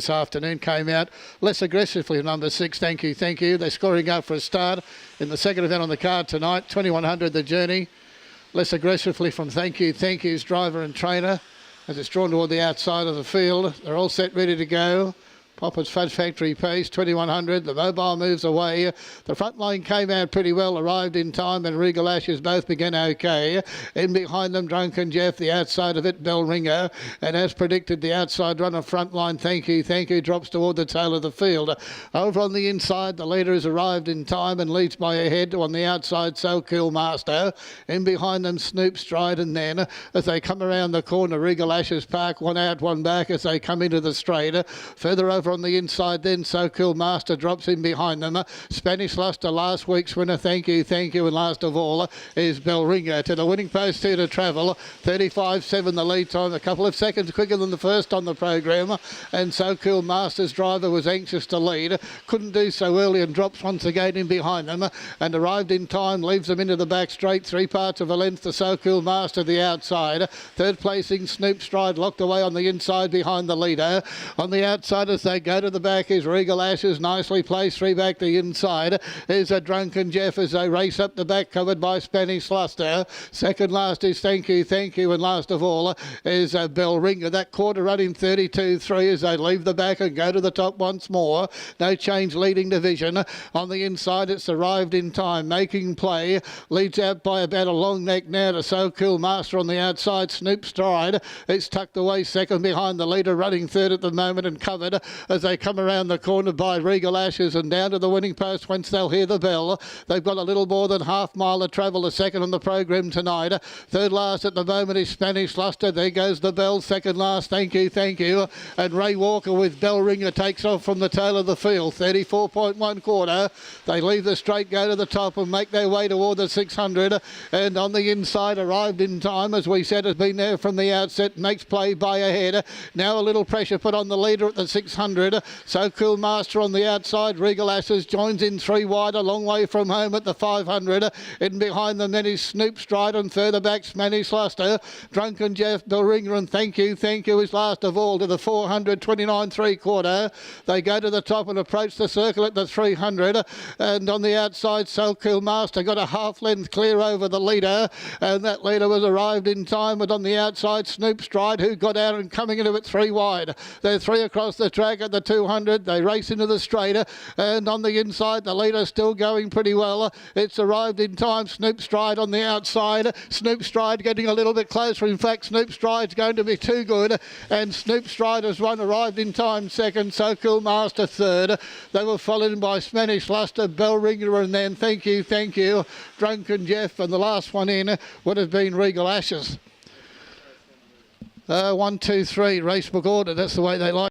this afternoon came out less aggressively. Number 6, Thank You, Thank You. They're scoring up for a start in the second event on the card tonight. 2100 the journey. Less aggressively from Thank You, Thank You's driver and trainer as it's drawn toward the outside of the field. They're all set, ready to go. POPPAS Fudge Factory pace, 2100. The mobile moves away. The front line came out pretty well, arrived in time, and Regal Ashes both began okay. In behind them, Drunken Jeff, the outside of it, Bell Ringer. And as predicted, the outside runner, front line, Thank You, drops toward the tail of the field. Over on the inside, the leader has arrived in time and leads by a head. On the outside, So Cool Master. In behind them, Snoop Stride, and then as they come around the corner, Regal Ashes Park, one out, one back as they come into the straight. Further over on the inside then, So Cool Master drops in behind them. Spanish Luster, last week's winner, Thank You, and last of all is Bell Ringer. To the winning post here to travel, 35.7 the lead time, a couple of seconds quicker than the first on the program, and So Cool Master's driver was anxious to lead, couldn't do so early and drops once again in behind them and arrived in time, leaves them into the back straight, 3 parts of a length to So Cool Master the outside. Third placing Snoop Stride locked away on the inside behind the leader. On the outside as they go to the back is Regal Ashes, nicely placed, 3 back the inside is a Drunken Jeff as they race up the back, covered by Spanish Luster. Second last is Thank You, and last of all is Bell Ringer. That quarter running 32.3 as they leave the back and go to the top once more. No change leading division. On the inside it's arrived in time, making play, leads out by about a long neck now to So Cool Master. On the outside, Snoop Stride, it's tucked away second behind the leader, running third at the moment and covered as they come around the corner by Regal Ashes and down to the winning post whence they'll hear the bell. They've got a little more than half mile to travel, a second on the program tonight. Third last at the moment is Spanish Luster. There goes the bell. Second last, Thank You. And Ray Walker with Bell Ringer takes off from the tail of the field, 34.1 quarter. They leave the straight, go to the top and make their way toward the 600. And on the inside, arrived in time, as we said, has been there from the outset, makes play by a head. Now a little pressure put on the leader at the 600. So Cool Master on the outside. Regal Ashes joins in 3 wide, a long way from home at the 500. In behind them then is Snoop Stride, and further back Spanish Luster. Drunken Jeff, Bell Ringer, and Thank You is last of all to the 400, 29.75. They go to the top and approach the circle at the 300. And on the outside, So Cool Master got a half length clear over the leader, and that leader was arrived in time. But on the outside, Snoop Stride, who got out and coming into it 3 wide. They're 3 across the track at the 200. They race into the straight, and on the inside, the leader still going pretty well. It's arrived in time. Snoop Stride on the outside. Snoop Stride getting a little bit closer. In fact, Snoop Stride's going to be too good, and Snoop Stride has arrived in time second. So Cool Master third. They were followed by Spanish Luster, Bell Ringer, and then Thank You, Drunken Jeff, and the last one in would have been Regal Ashes. 1, 2, 3 racebook order. That's the way they like.